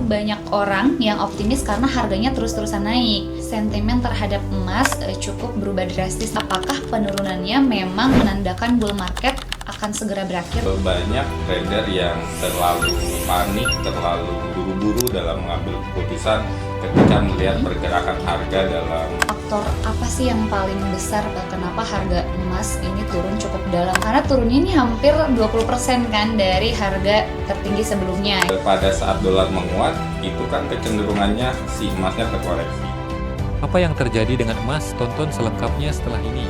banyak orang yang optimis karena harganya terus-terusan naik. Sentimen terhadap emas cukup berubah drastis. Apakah penurunannya memang menandakan bull market akan segera berakhir? Banyak trader yang terlalu panik, terlalu buru-buru dalam mengambil keputusan ketika melihat pergerakan harga dalam. Faktor apa sih yang paling besar kenapa harga emas ini turun cukup dalam? Karena turunnya ini hampir 20% kan dari harga tertinggi sebelumnya. Pada saat dolar menguat, itu kan kecenderungannya si emasnya terkoreksi. Apa yang terjadi dengan emas? Tonton selengkapnya setelah ini.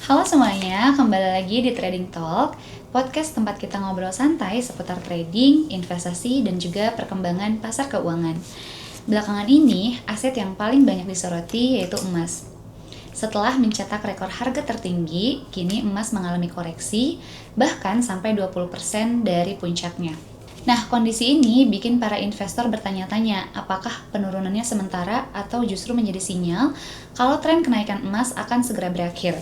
Halo semuanya, kembali lagi di Trading Talk, podcast tempat kita ngobrol santai seputar trading, investasi, dan juga perkembangan pasar keuangan. Belakangan ini, aset yang paling banyak disoroti yaitu emas. Setelah mencetak rekor harga tertinggi, kini emas mengalami koreksi, bahkan sampai 20% dari puncaknya. Nah, kondisi ini bikin para investor bertanya-tanya apakah penurunannya sementara atau justru menjadi sinyal kalau tren kenaikan emas akan segera berakhir.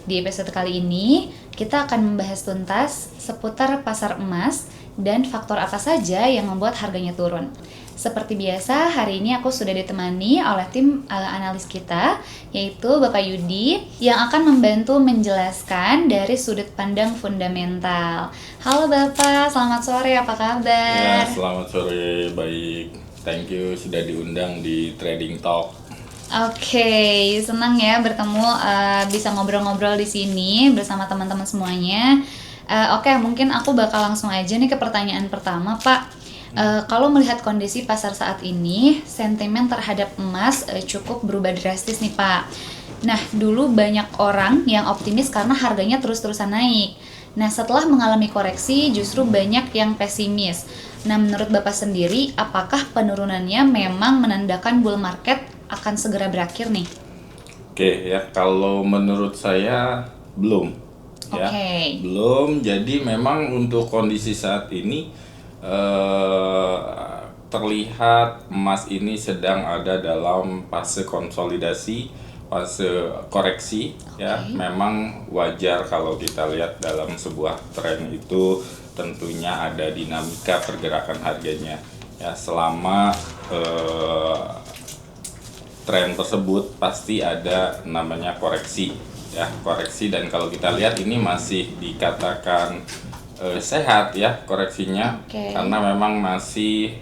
Di episode kali ini, kita akan membahas tuntas seputar pasar emas dan faktor apa saja yang membuat harganya turun. Seperti biasa, hari ini aku sudah ditemani oleh tim analis kita, yaitu Bapak Yudi, yang akan membantu menjelaskan dari sudut pandang fundamental. Halo Bapak, selamat sore, apa kabar? Ya, selamat sore, baik. Thank you sudah diundang di Trading Talk. Oke, senang ya bertemu, bisa ngobrol-ngobrol di sini bersama teman-teman semuanya. Oke, mungkin aku bakal langsung aja nih ke pertanyaan pertama, Pak. Kalau melihat kondisi pasar saat ini, sentimen terhadap emas cukup berubah drastis nih, Pak. Nah, dulu banyak orang yang optimis karena harganya terus-terusan naik. Nah, setelah mengalami koreksi, justru banyak yang pesimis. Nah, menurut Bapak sendiri, apakah penurunannya memang menandakan bull market akan segera berakhir nih? Oke, ya, kalau menurut saya belum. Ya, belum. Jadi memang untuk kondisi saat ini terlihat emas ini sedang ada dalam fase konsolidasi, fase koreksi. Ya, memang wajar kalau kita lihat dalam sebuah tren itu tentunya ada dinamika pergerakan harganya. Ya, selama tren tersebut pasti ada namanya koreksi, ya, koreksi. Dan kalau kita lihat ini masih dikatakan sehat ya koreksinya, karena memang masih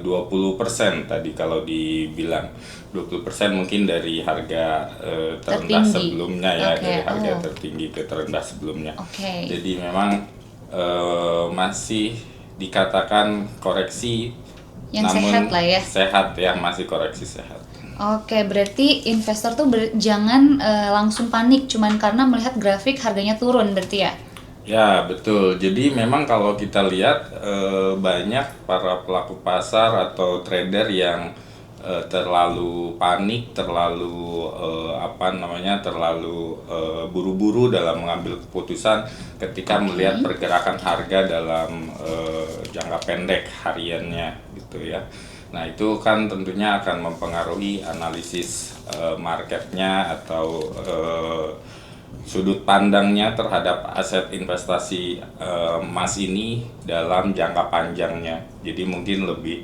20% tadi kalau dibilang 20% mungkin dari harga terendah sebelumnya ya, dari harga tertinggi ke terendah sebelumnya. Jadi memang masih dikatakan koreksi yang namun sehat lah ya. Sehat ya, masih koreksi sehat. Oke, berarti investor tuh jangan langsung panik cuman karena melihat grafik harganya turun berarti ya? Ya, betul. Jadi memang kalau kita lihat banyak para pelaku pasar atau trader yang terlalu panik, terlalu terlalu buru-buru dalam mengambil keputusan ketika melihat pergerakan harga dalam jangka pendek hariannya gitu ya. Nah, itu kan tentunya akan mempengaruhi analisis marketnya atau sudut pandangnya terhadap aset investasi emas ini dalam jangka panjangnya. Jadi mungkin lebih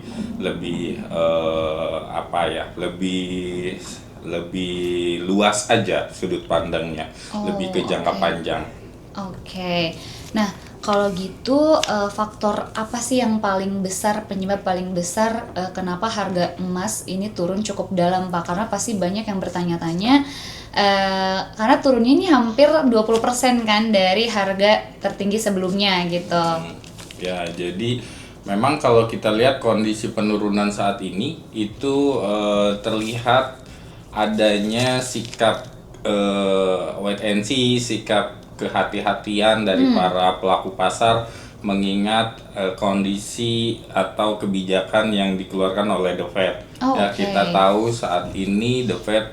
luas aja sudut pandangnya, lebih ke jangka panjang. Oke. Nah, kalau gitu faktor apa sih yang paling besar, penyebab paling besar kenapa harga emas ini turun cukup dalam, Pak? Karena pasti banyak yang bertanya-tanya karena turunnya ini hampir 20% kan dari harga tertinggi sebelumnya gitu. Ya, jadi memang kalau kita lihat kondisi penurunan saat ini itu terlihat adanya sikap wait and see, sikap kehati-hatian dari para pelaku pasar mengingat kondisi atau kebijakan yang dikeluarkan oleh The Fed. Ya, kita tahu saat ini The Fed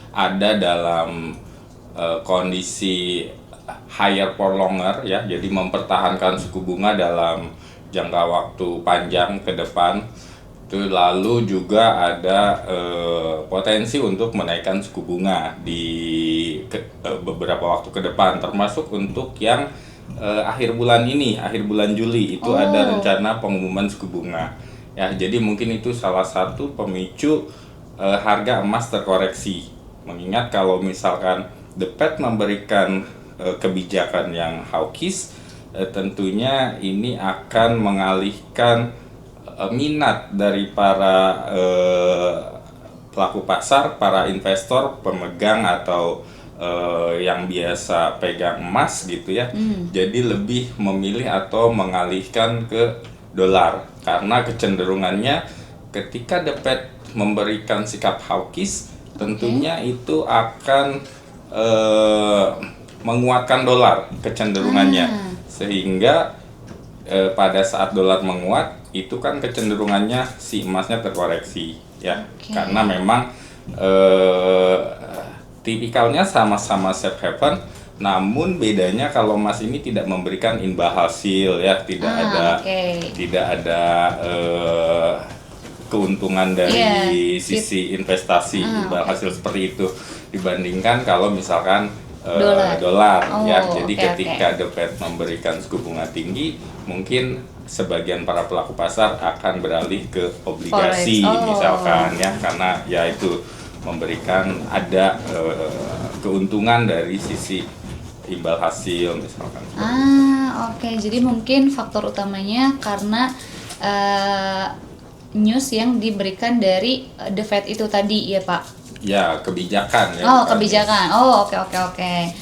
ada dalam kondisi higher for longer ya, jadi mempertahankan suku bunga dalam jangka waktu panjang ke depan. Itu lalu juga ada potensi untuk menaikkan suku bunga di beberapa waktu ke depan, termasuk untuk yang akhir bulan ini, akhir bulan Juli itu ada rencana pengumuman suku bunga. Ya, jadi mungkin itu salah satu pemicu harga emas terkoreksi. Mengingat kalau misalkan The Fed memberikan kebijakan yang hawkish, tentunya ini akan mengalihkan minat dari para pelaku pasar, para investor, pemegang atau yang biasa pegang emas gitu ya. Jadi lebih memilih atau mengalihkan ke dolar karena kecenderungannya ketika The Fed memberikan sikap hawkish, tentunya itu akan menguatkan dolar kecenderungannya, sehingga pada saat dolar menguat itu kan kecenderungannya si emasnya terkoreksi ya, karena memang tipikalnya sama-sama safe haven, namun bedanya kalau emas ini tidak memberikan imbal hasil ya, tidak ada keuntungan dari sisi investasi imbal hasil seperti itu dibandingkan kalau misalkan dolar ya. Jadi ketika The Fed memberikan suku bunga tinggi, mungkin sebagian para pelaku pasar akan beralih ke obligasi misalkan ya, karena ya itu memberikan ada keuntungan dari sisi imbal hasil misalkan. Jadi mungkin faktor utamanya karena news yang diberikan dari The Fed itu tadi ya Pak? Ya, kebijakan ya. Kebijakan. Oke.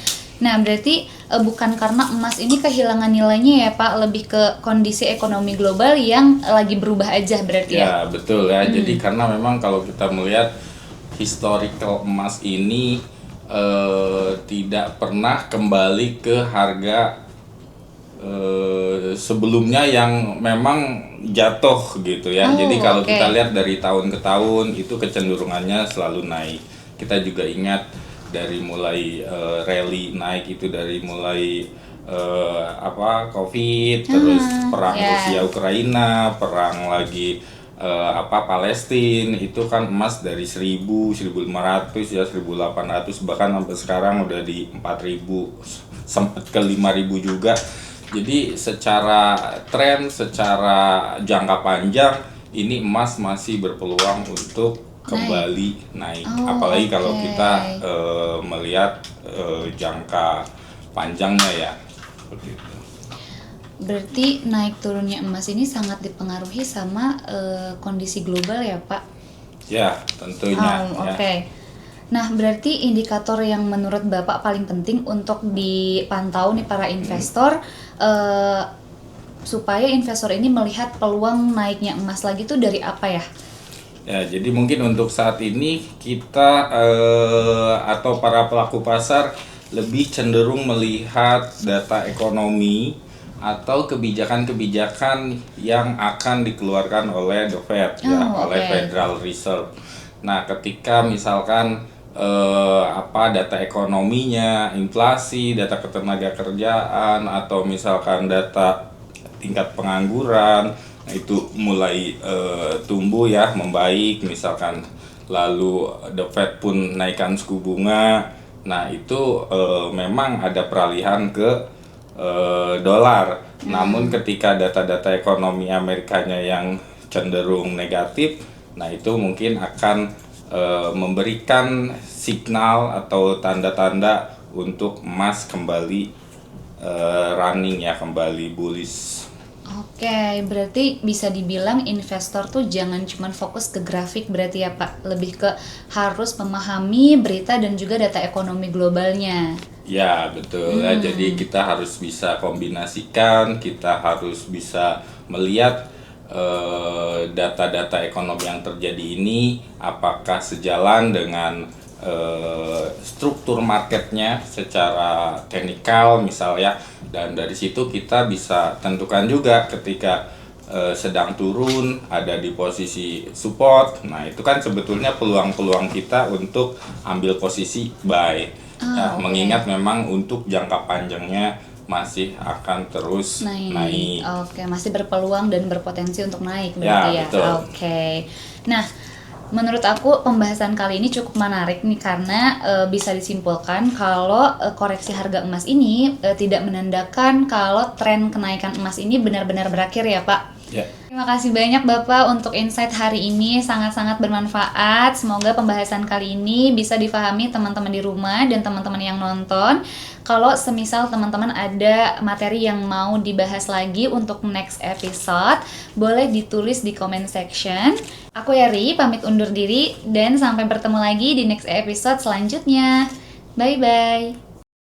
Nah, berarti bukan karena emas ini kehilangan nilainya ya Pak, lebih ke kondisi ekonomi global yang lagi berubah aja berarti ya? Ya, betul ya. Jadi karena memang kalau kita melihat historical emas ini tidak pernah kembali ke harga sebelumnya yang memang jatuh gitu ya. Jadi kalau kita lihat dari tahun ke tahun itu kecenderungannya selalu naik. Kita juga ingat dari mulai rally naik itu dari mulai COVID, terus perang Rusia Ukraina, perang lagi Palestina, itu kan emas dari 1.000, 1.500 ya, 1.800 bahkan sampai sekarang udah di 4.000, sempat ke 5.000 juga. Jadi secara tren, secara jangka panjang ini emas masih berpeluang untuk kembali naik. Apalagi kalau kita melihat jangka panjangnya ya. Seperti itu. Berarti naik turunnya emas ini sangat dipengaruhi sama kondisi global ya Pak? Ya, tentunya. Nah, berarti indikator yang menurut Bapak paling penting untuk dipantau nih para investor supaya investor ini melihat peluang naiknya emas lagi tuh dari apa ya? Ya, jadi mungkin untuk saat ini kita atau para pelaku pasar lebih cenderung melihat data ekonomi atau kebijakan-kebijakan yang akan dikeluarkan oleh The Fed oleh Federal Reserve. Nah, ketika misalkan data ekonominya, inflasi, data ketenagakerjaan atau misalkan data tingkat pengangguran, nah itu mulai tumbuh ya, membaik misalkan, lalu The Fed pun naikkan suku bunga. Nah, itu memang ada peralihan ke dolar. Namun ketika data-data ekonomi Amerikanya yang cenderung negatif, nah itu mungkin akan memberikan signal atau tanda-tanda untuk emas kembali running ya, kembali bullish. Berarti bisa dibilang investor tuh jangan cuma fokus ke grafik berarti ya Pak, lebih ke harus memahami berita dan juga data ekonomi globalnya. Ya, betul ya. Jadi kita harus bisa kombinasikan, kita harus bisa melihat data-data ekonomi yang terjadi ini apakah sejalan dengan struktur marketnya secara teknikal misalnya, dan dari situ kita bisa tentukan juga ketika sedang turun ada di posisi support. Nah, itu kan sebetulnya peluang-peluang kita untuk ambil posisi buy. Mengingat memang untuk jangka panjangnya masih akan terus naik. Oke, masih berpeluang dan berpotensi untuk naik berarti ya. Betul. Oke. Nah, menurut aku pembahasan kali ini cukup menarik nih karena bisa disimpulkan kalau koreksi harga emas ini tidak menandakan kalau tren kenaikan emas ini benar-benar berakhir ya Pak. Ya. Terima kasih banyak Bapak untuk insight hari ini, sangat-sangat bermanfaat. Semoga pembahasan kali ini bisa difahami teman-teman di rumah dan teman-teman yang nonton. Kalau semisal teman-teman ada materi yang mau dibahas lagi untuk next episode, boleh ditulis di comment section. Aku Yeri, pamit undur diri dan sampai bertemu lagi di next episode selanjutnya. Bye-bye.